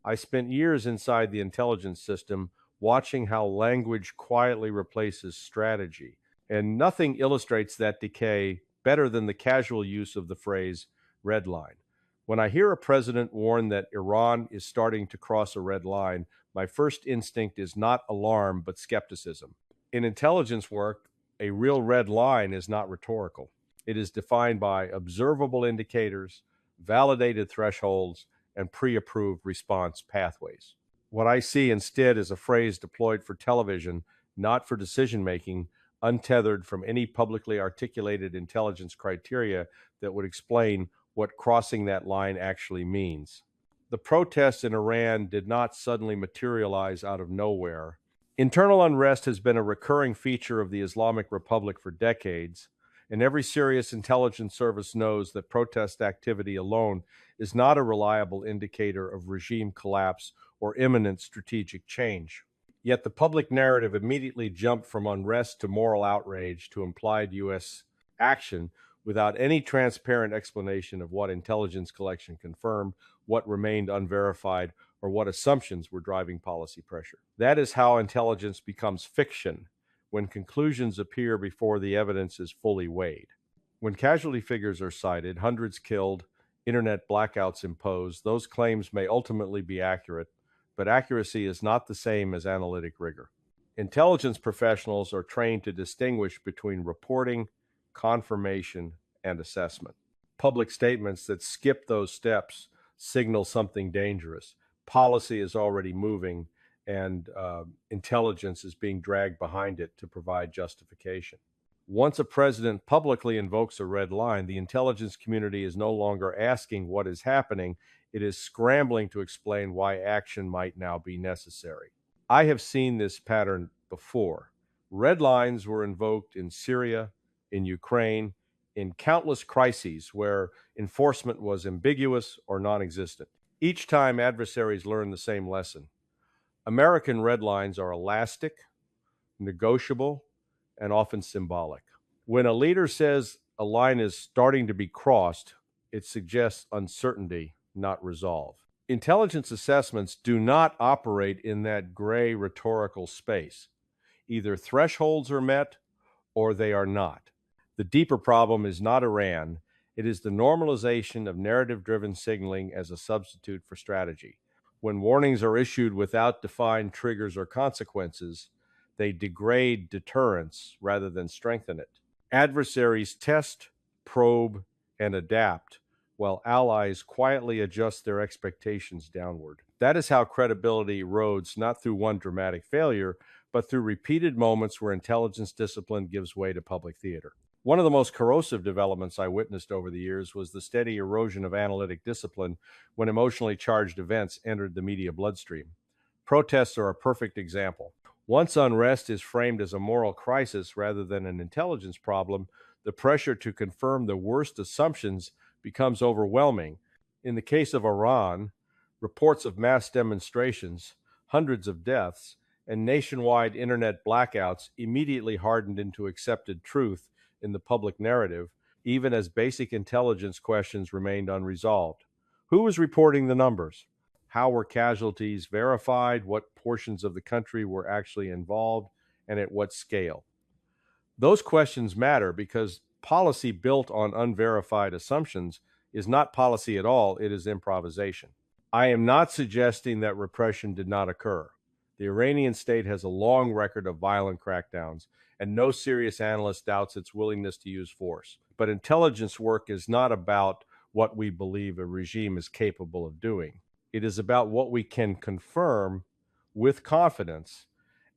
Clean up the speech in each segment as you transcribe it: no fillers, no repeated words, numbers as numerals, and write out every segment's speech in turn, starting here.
I spent years inside the intelligence system watching how language quietly replaces strategy, and nothing illustrates that decay better than the casual use of the phrase red line. When I hear a president warn that Iran is starting to cross a red line, my first instinct is not alarm but skepticism. In intelligence work, a real red line is not rhetorical. It is defined by observable indicators, validated thresholds, and pre approved response pathways. What I see instead is a phrase deployed for television, not for decision making, untethered from any publicly articulated intelligence criteria that would explain what crossing that line actually means. The protests in Iran did not suddenly materialize out of nowhere. Internal unrest has been a recurring feature of the Islamic Republic for decades, and every serious intelligence service knows that protest activity alone is not a reliable indicator of regime collapse or imminent strategic change. Yet the public narrative immediately jumped from unrest to moral outrage to implied U.S. action without any transparent explanation of what intelligence collection confirmed, what remained unverified, or what assumptions were driving policy pressure. That is how intelligence becomes fiction, when conclusions appear before the evidence is fully weighed. When casualty figures are cited, hundreds killed, internet blackouts imposed, those claims may ultimately be accurate, but accuracy is not the same as analytic rigor. Intelligence professionals are trained to distinguish between reporting, confirmation, and assessment. Public statements that skip those steps signal something dangerous. Policy is already moving, and intelligence is being dragged behind it to provide justification. Once a president publicly invokes a red line, the intelligence community is no longer asking what is happening, it is scrambling to explain why action might now be necessary. I have seen this pattern before. Red lines were invoked in Syria, in Ukraine, in countless crises where enforcement was ambiguous or non-existent. Each time adversaries learned the same lesson. American red lines are elastic, negotiable, and often symbolic. When a leader says a line is starting to be crossed, it suggests uncertainty, not resolve. Intelligence assessments do not operate in that gray rhetorical space. Either thresholds are met or they are not. The deeper problem is not Iran, it is the normalization of narrative-driven signaling as a substitute for strategy. When warnings are issued without defined triggers or consequences, they degrade deterrence rather than strengthen it. Adversaries test, probe, and adapt, while allies quietly adjust their expectations downward. That is how credibility erodes, not through one dramatic failure, but through repeated moments where intelligence discipline gives way to public theater. One of the most corrosive developments I witnessed over the years was the steady erosion of analytic discipline when emotionally charged events entered the media bloodstream. Protests are a perfect example. Once unrest is framed as a moral crisis rather than an intelligence problem, the pressure to confirm the worst assumptions becomes overwhelming. In the case of Iran, reports of mass demonstrations, hundreds of deaths, and nationwide internet blackouts immediately hardened into accepted truth in the public narrative, even as basic intelligence questions remained unresolved. Who was reporting the numbers? How were casualties verified? What portions of the country were actually involved? And at what scale? Those questions matter because policy built on unverified assumptions is not policy at all, it is improvisation. I am not suggesting that repression did not occur. The Iranian state has a long record of violent crackdowns, and no serious analyst doubts its willingness to use force. But intelligence work is not about what we believe a regime is capable of doing. It is about what we can confirm with confidence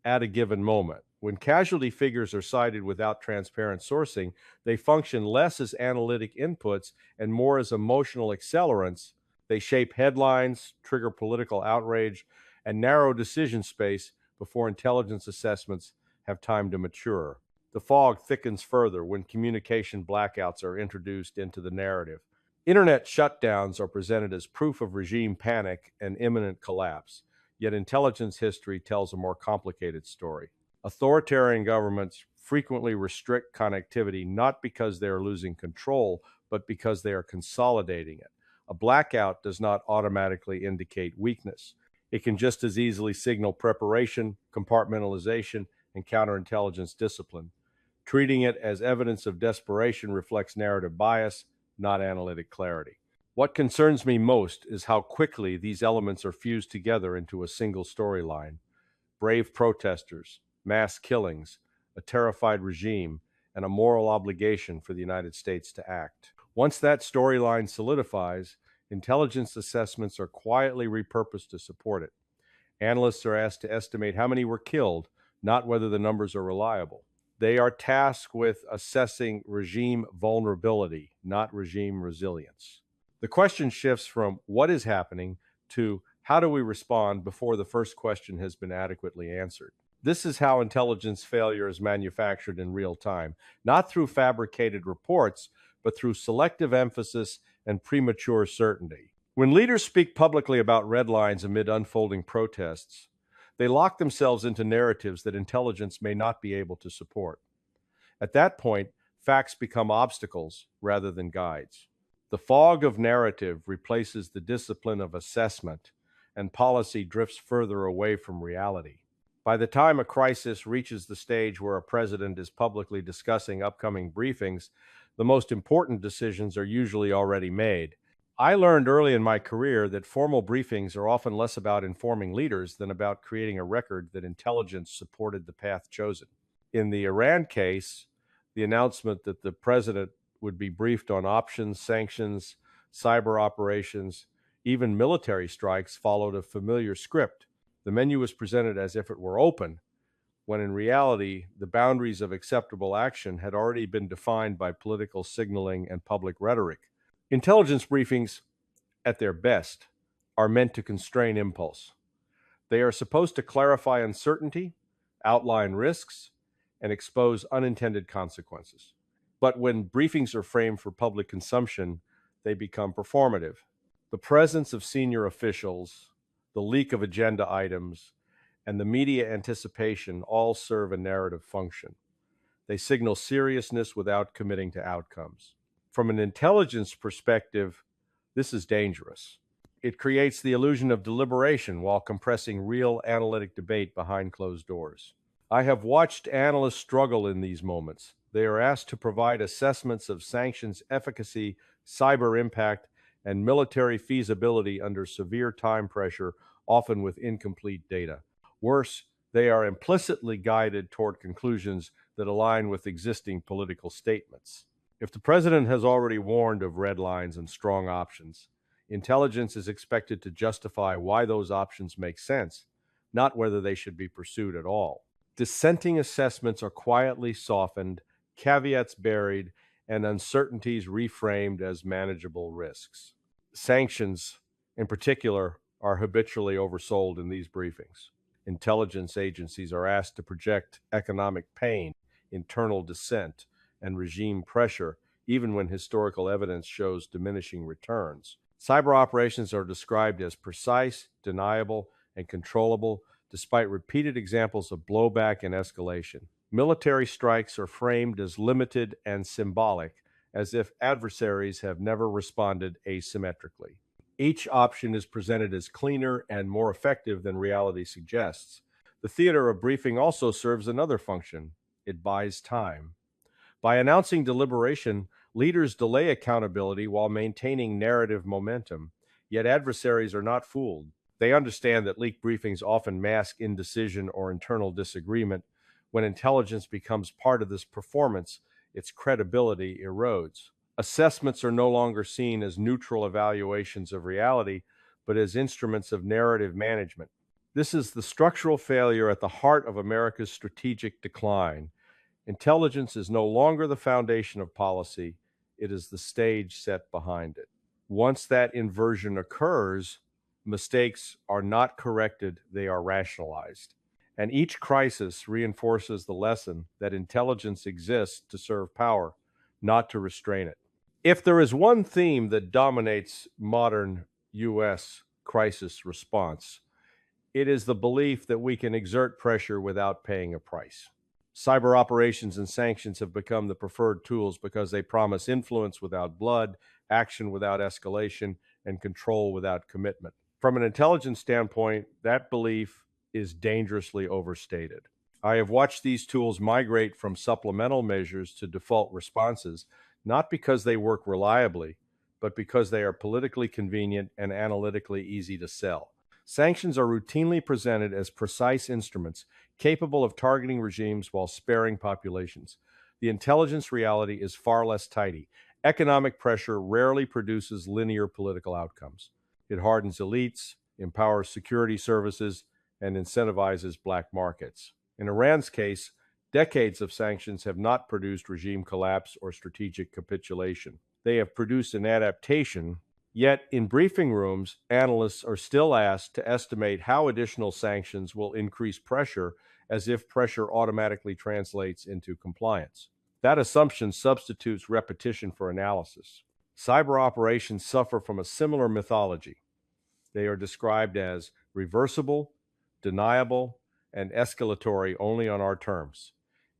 at a given moment. When casualty figures are cited without transparent sourcing, they function less as analytic inputs and more as emotional accelerants. They shape headlines, trigger political outrage, and narrow decision space before intelligence assessments have time to mature. The fog thickens further when communication blackouts are introduced into the narrative. Internet shutdowns are presented as proof of regime panic and imminent collapse, yet intelligence history tells a more complicated story. Authoritarian governments frequently restrict connectivity not because they are losing control, but because they are consolidating it. A blackout does not automatically indicate weakness. It can just as easily signal preparation, compartmentalization, and counterintelligence discipline. Treating it as evidence of desperation reflects narrative bias, not analytic clarity. What concerns me most is how quickly these elements are fused together into a single storyline. Brave protesters, mass killings, a terrified regime, and a moral obligation for the United States to act. Once that storyline solidifies, intelligence assessments are quietly repurposed to support it. Analysts are asked to estimate how many were killed, not whether the numbers are reliable. They are tasked with assessing regime vulnerability, not regime resilience. The question shifts from what is happening to how do we respond before the first question has been adequately answered. This is how intelligence failure is manufactured in real time, not through fabricated reports, but through selective emphasis and premature certainty. When leaders speak publicly about red lines amid unfolding protests, they lock themselves into narratives that intelligence may not be able to support. At that point, facts become obstacles rather than guides. The fog of narrative replaces the discipline of assessment, and policy drifts further away from reality. By the time a crisis reaches the stage where a president is publicly discussing upcoming briefings, the most important decisions are usually already made. I learned early in my career that formal briefings are often less about informing leaders than about creating a record that intelligence supported the path chosen. In the Iran case, the announcement that the president would be briefed on options, sanctions, cyber operations, even military strikes followed a familiar script. The menu was presented as if it were open, when in reality, the boundaries of acceptable action had already been defined by political signaling and public rhetoric. Intelligence briefings, at their best, are meant to constrain impulse. They are supposed to clarify uncertainty, outline risks, and expose unintended consequences. But when briefings are framed for public consumption, they become performative. The presence of senior officials, the leak of agenda items, and the media anticipation all serve a narrative function. They signal seriousness without committing to outcomes. From an intelligence perspective, this is dangerous. It creates the illusion of deliberation while compressing real analytic debate behind closed doors. I have watched analysts struggle in these moments. They are asked to provide assessments of sanctions efficacy, cyber impact, and military feasibility under severe time pressure, often with incomplete data. Worse, they are implicitly guided toward conclusions that align with existing political statements. If the president has already warned of red lines and strong options, intelligence is expected to justify why those options make sense, not whether they should be pursued at all. Dissenting assessments are quietly softened, caveats buried, and uncertainties reframed as manageable risks. Sanctions, in particular, are habitually oversold in these briefings. Intelligence agencies are asked to project economic pain, internal dissent, and regime pressure, even when historical evidence shows diminishing returns. Cyber operations are described as precise, deniable, and controllable, despite repeated examples of blowback and escalation. Military strikes are framed as limited and symbolic, as if adversaries have never responded asymmetrically. Each option is presented as cleaner and more effective than reality suggests. The theater of briefing also serves another function. It buys time. By announcing deliberation, leaders delay accountability while maintaining narrative momentum, yet adversaries are not fooled. They understand that leaked briefings often mask indecision or internal disagreement. When intelligence becomes part of this performance, its credibility erodes. Assessments are no longer seen as neutral evaluations of reality, but as instruments of narrative management. This is the structural failure at the heart of America's strategic decline. Intelligence is no longer the foundation of policy, it is the stage set behind it. Once that inversion occurs, mistakes are not corrected, they are rationalized. And each crisis reinforces the lesson that intelligence exists to serve power, not to restrain it. If there is one theme that dominates modern U.S. crisis response, it is the belief that we can exert pressure without paying a price. Cyber operations and sanctions have become the preferred tools because they promise influence without blood, action without escalation, and control without commitment. From an intelligence standpoint, that belief is dangerously overstated. I have watched these tools migrate from supplemental measures to default responses, not because they work reliably, but because they are politically convenient and analytically easy to sell. Sanctions are routinely presented as precise instruments capable of targeting regimes while sparing populations. The intelligence reality is far less tidy. Economic pressure rarely produces linear political outcomes. It hardens elites, empowers security services, and incentivizes black markets. In Iran's case, decades of sanctions have not produced regime collapse or strategic capitulation. They have produced an adaptation. Yet, in briefing rooms, analysts are still asked to estimate how additional sanctions will increase pressure, as if pressure automatically translates into compliance. That assumption substitutes repetition for analysis. Cyber operations suffer from a similar mythology. They are described as reversible, deniable, and escalatory only on our terms.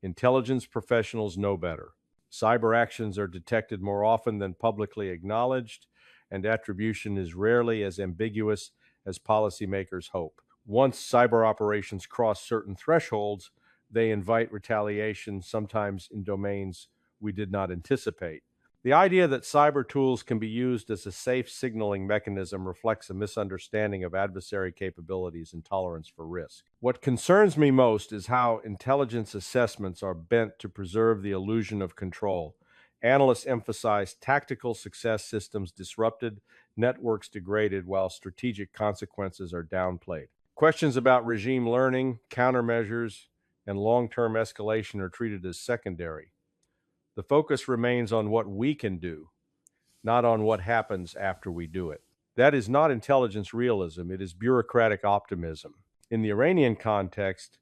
Intelligence professionals know better. Cyber actions are detected more often than publicly acknowledged, and attribution is rarely as ambiguous as policymakers hope. Once cyber operations cross certain thresholds, they invite retaliation, sometimes in domains we did not anticipate. The idea that cyber tools can be used as a safe signaling mechanism reflects a misunderstanding of adversary capabilities and tolerance for risk. What concerns me most is how intelligence assessments are bent to preserve the illusion of control. Analysts emphasize tactical success systems disrupted, networks degraded, while strategic consequences are downplayed. Questions about regime learning, countermeasures, and long-term escalation are treated as secondary. The focus remains on what we can do, not on what happens after we do it. That is not intelligence realism, it is bureaucratic optimism. In the Iranian context,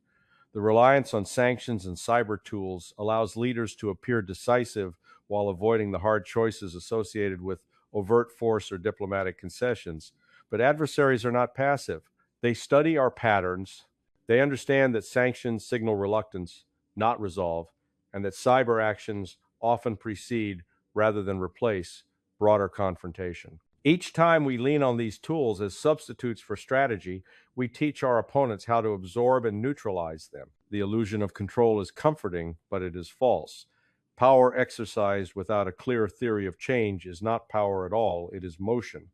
the reliance on sanctions and cyber tools allows leaders to appear decisive while avoiding the hard choices associated with overt force or diplomatic concessions. But adversaries are not passive. They study our patterns. They understand that sanctions signal reluctance, not resolve, and that cyber actions often precede, rather than replace, broader confrontation. Each time we lean on these tools as substitutes for strategy, we teach our opponents how to absorb and neutralize them. The illusion of control is comforting, but it is false. Power exercised without a clear theory of change is not power at all, it is motion.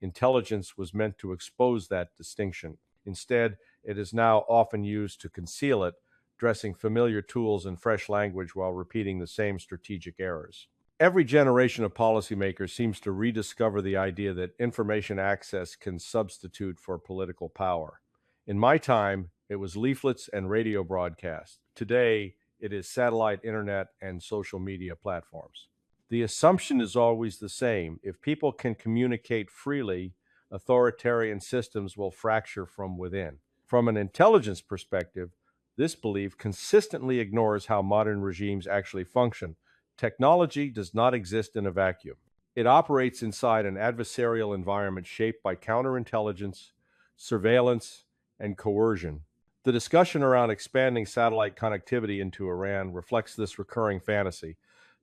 Intelligence was meant to expose that distinction. Instead, it is now often used to conceal it, dressing familiar tools in fresh language while repeating the same strategic errors. Every generation of policymakers seems to rediscover the idea that information access can substitute for political power. In my time, it was leaflets and radio broadcasts. Today, it is satellite internet and social media platforms. The assumption is always the same. If people can communicate freely, authoritarian systems will fracture from within. From an intelligence perspective, this belief consistently ignores how modern regimes actually function. Technology does not exist in a vacuum. It operates inside an adversarial environment shaped by counterintelligence, surveillance, and coercion. The discussion around expanding satellite connectivity into Iran reflects this recurring fantasy.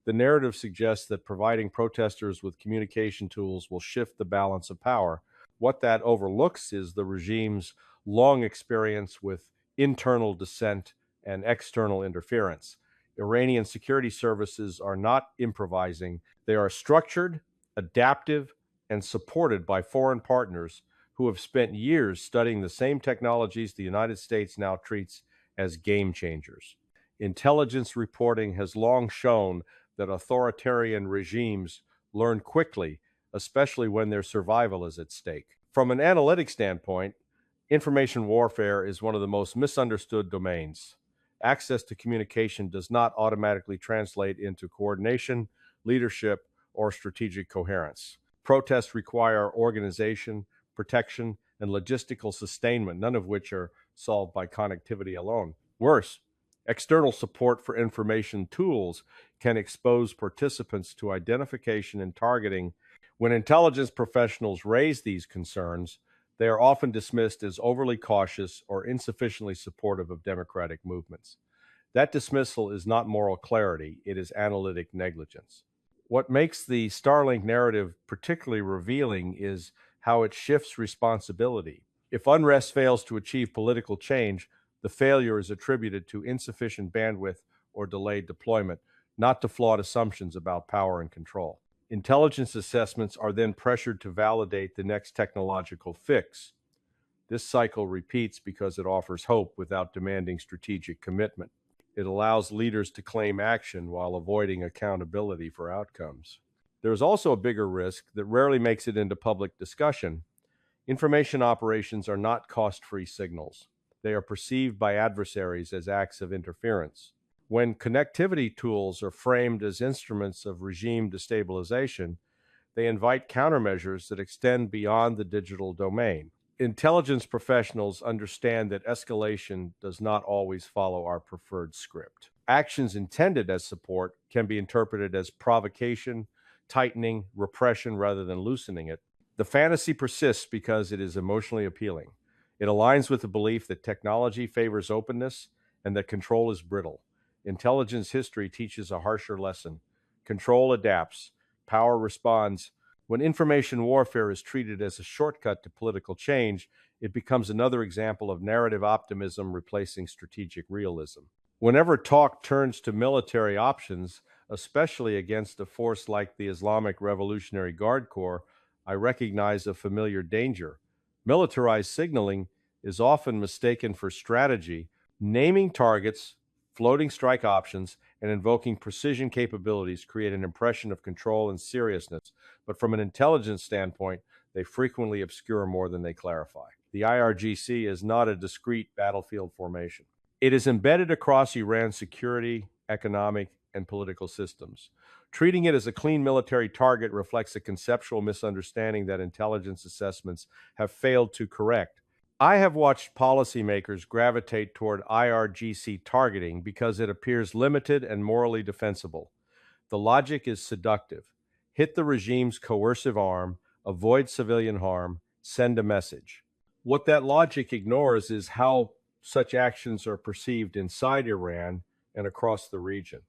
The narrative suggests that providing protesters with communication tools will shift the balance of power. What that overlooks is the regime's long experience with internal dissent and external interference. Iranian security services are not improvising. They are structured, adaptive, and supported by foreign partners who have spent years studying the same technologies the United States now treats as game changers. Intelligence reporting has long shown that authoritarian regimes learn quickly, especially when their survival is at stake. From an analytic standpoint, information warfare is one of the most misunderstood domains. Access to communication does not automatically translate into coordination, leadership, or strategic coherence. Protests require organization, protection, and logistical sustainment, none of which are solved by connectivity alone. Worse, external support for information tools can expose participants to identification and targeting. When intelligence professionals raise these concerns, they are often dismissed as overly cautious or insufficiently supportive of democratic movements. That dismissal is not moral clarity, it is analytic negligence. What makes the Starlink narrative particularly revealing is how it shifts responsibility. If unrest fails to achieve political change, the failure is attributed to insufficient bandwidth or delayed deployment, not to flawed assumptions about power and control. Intelligence assessments are then pressured to validate the next technological fix. This cycle repeats because it offers hope without demanding strategic commitment. It allows leaders to claim action while avoiding accountability for outcomes. There is also a bigger risk that rarely makes it into public discussion. Information operations are not cost-free signals. They are perceived by adversaries as acts of interference. When connectivity tools are framed as instruments of regime destabilization, they invite countermeasures that extend beyond the digital domain. Intelligence professionals understand that escalation does not always follow our preferred script. Actions intended as support can be interpreted as provocation, tightening, repression rather than loosening it. The fantasy persists because it is emotionally appealing. It aligns with the belief that technology favors openness and that control is brittle. Intelligence history teaches a harsher lesson. Control adapts, power responds. When information warfare is treated as a shortcut to political change, it becomes another example of narrative optimism replacing strategic realism. Whenever talk turns to military options, especially against a force like the Islamic Revolutionary Guard Corps, I recognize a familiar danger. Militarized signaling is often mistaken for strategy. Naming targets, floating strike options, and invoking precision capabilities create an impression of control and seriousness, but from an intelligence standpoint, they frequently obscure more than they clarify. The IRGC is not a discrete battlefield formation. It is embedded across Iran's security, economic, and political systems. Treating it as a clean military target reflects a conceptual misunderstanding that intelligence assessments have failed to correct. I have watched policymakers gravitate toward IRGC targeting because it appears limited and morally defensible. The logic is seductive. Hit the regime's coercive arm, avoid civilian harm, send a message. What that logic ignores is how such actions are perceived inside Iran and across the region.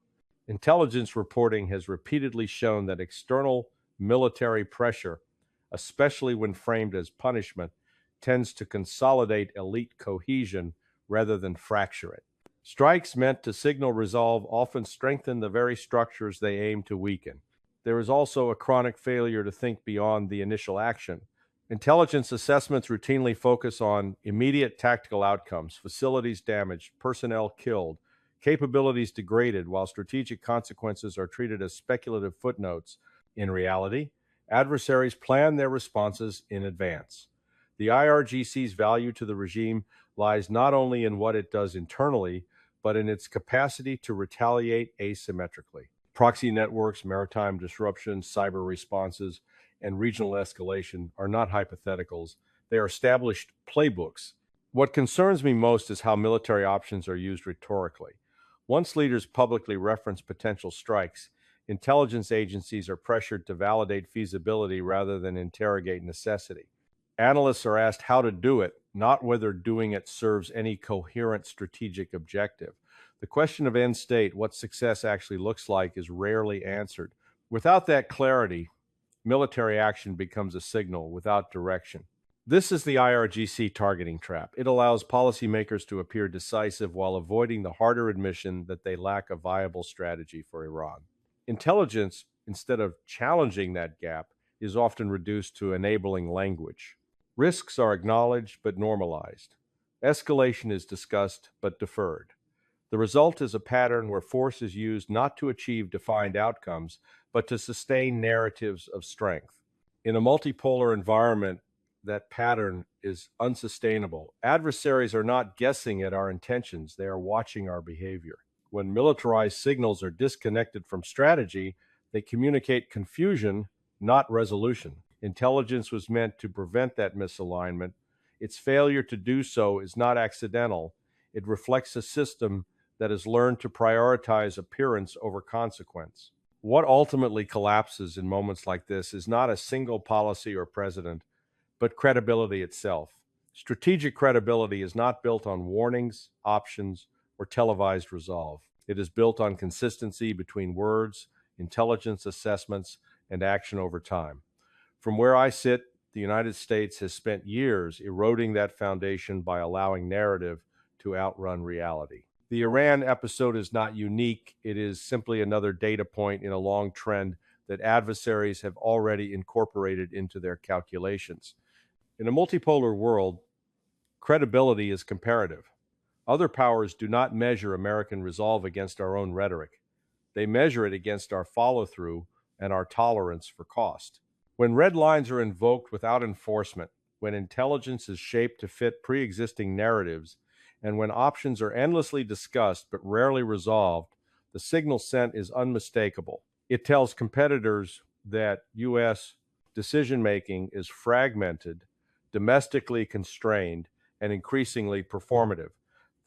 Intelligence reporting has repeatedly shown that external military pressure, especially when framed as punishment, tends to consolidate elite cohesion rather than fracture it. Strikes meant to signal resolve often strengthen the very structures they aim to weaken. There is also a chronic failure to think beyond the initial action. Intelligence assessments routinely focus on immediate tactical outcomes, facilities damaged, personnel killed, capabilities degraded, while strategic consequences are treated as speculative footnotes. In reality, adversaries plan their responses in advance. The IRGC's value to the regime lies not only in what it does internally, but in its capacity to retaliate asymmetrically. Proxy networks, maritime disruptions, cyber responses, and regional escalation are not hypotheticals. They are established playbooks. What concerns me most is how military options are used rhetorically. Once leaders publicly reference potential strikes, intelligence agencies are pressured to validate feasibility rather than interrogate necessity. Analysts are asked how to do it, not whether doing it serves any coherent strategic objective. The question of end state, what success actually looks like, is rarely answered. Without that clarity, military action becomes a signal without direction. This is the IRGC targeting trap. It allows policymakers to appear decisive while avoiding the harder admission that they lack a viable strategy for Iran. Intelligence, instead of challenging that gap, is often reduced to enabling language. Risks are acknowledged but normalized. Escalation is discussed but deferred. The result is a pattern where force is used not to achieve defined outcomes, but to sustain narratives of strength. In a multipolar environment, that pattern is unsustainable. Adversaries are not guessing at our intentions, they are watching our behavior. When militarized signals are disconnected from strategy, they communicate confusion, not resolution. Intelligence was meant to prevent that misalignment. Its failure to do so is not accidental. It reflects a system that has learned to prioritize appearance over consequence. What ultimately collapses in moments like this is not a single policy or president, but credibility itself. Strategic credibility is not built on warnings, options, or televised resolve. It is built on consistency between words, intelligence assessments, and action over time. From where I sit, the United States has spent years eroding that foundation by allowing narrative to outrun reality. The Iran episode is not unique. It is simply another data point in a long trend that adversaries have already incorporated into their calculations. In a multipolar world, credibility is comparative. Other powers do not measure American resolve against our own rhetoric. They measure it against our follow through and our tolerance for cost. When red lines are invoked without enforcement, when intelligence is shaped to fit pre existing narratives, and when options are endlessly discussed but rarely resolved, the signal sent is unmistakable. It tells competitors that U.S. decision making is fragmented, domestically constrained, and increasingly performative.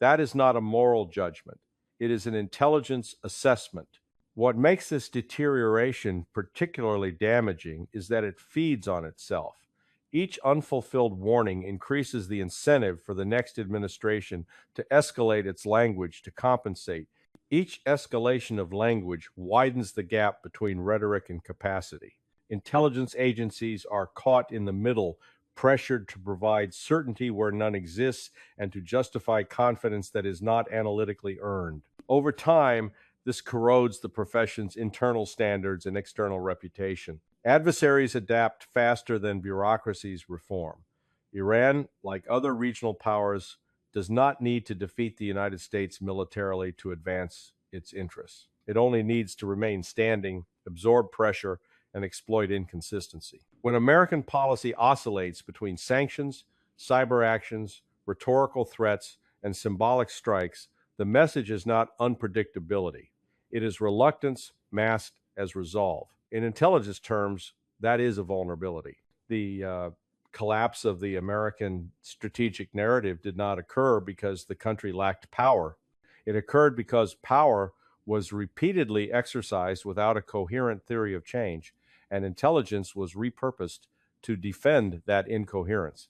That is not a moral judgment, it is an intelligence assessment. What makes this deterioration particularly damaging is that it feeds on itself. Each unfulfilled warning increases the incentive for the next administration to escalate its language to compensate. Each escalation of language widens the gap between rhetoric and capacity. Intelligence agencies are caught in the middle, pressured to provide certainty where none exists and to justify confidence that is not analytically earned. Over time, this corrodes the profession's internal standards and external reputation. Adversaries adapt faster than bureaucracies reform. Iran, like other regional powers, does not need to defeat the United States militarily to advance its interests. It only needs to remain standing, absorb pressure, and exploit inconsistency. When American policy oscillates between sanctions, cyber actions, rhetorical threats, and symbolic strikes, the message is not unpredictability. It is reluctance masked as resolve. In intelligence terms, that is a vulnerability. The collapse of the American strategic narrative did not occur because the country lacked power. It occurred because power was repeatedly exercised without a coherent theory of change, and intelligence was repurposed to defend that incoherence.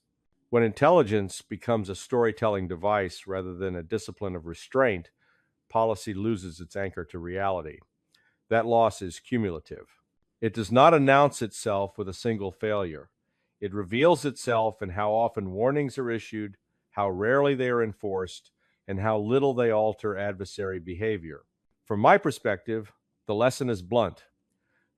When intelligence becomes a storytelling device rather than a discipline of restraint, policy loses its anchor to reality. That loss is cumulative. It does not announce itself with a single failure. It reveals itself in how often warnings are issued, how rarely they are enforced, and how little they alter adversary behavior. From my perspective, the lesson is blunt.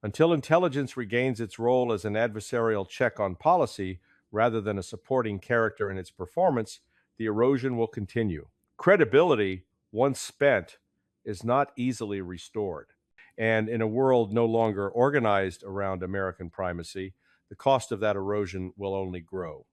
Until intelligence regains its role as an adversarial check on policy rather than a supporting character in its performance, the erosion will continue. Credibility, once spent, is not easily restored. And in a world no longer organized around American primacy, the cost of that erosion will only grow.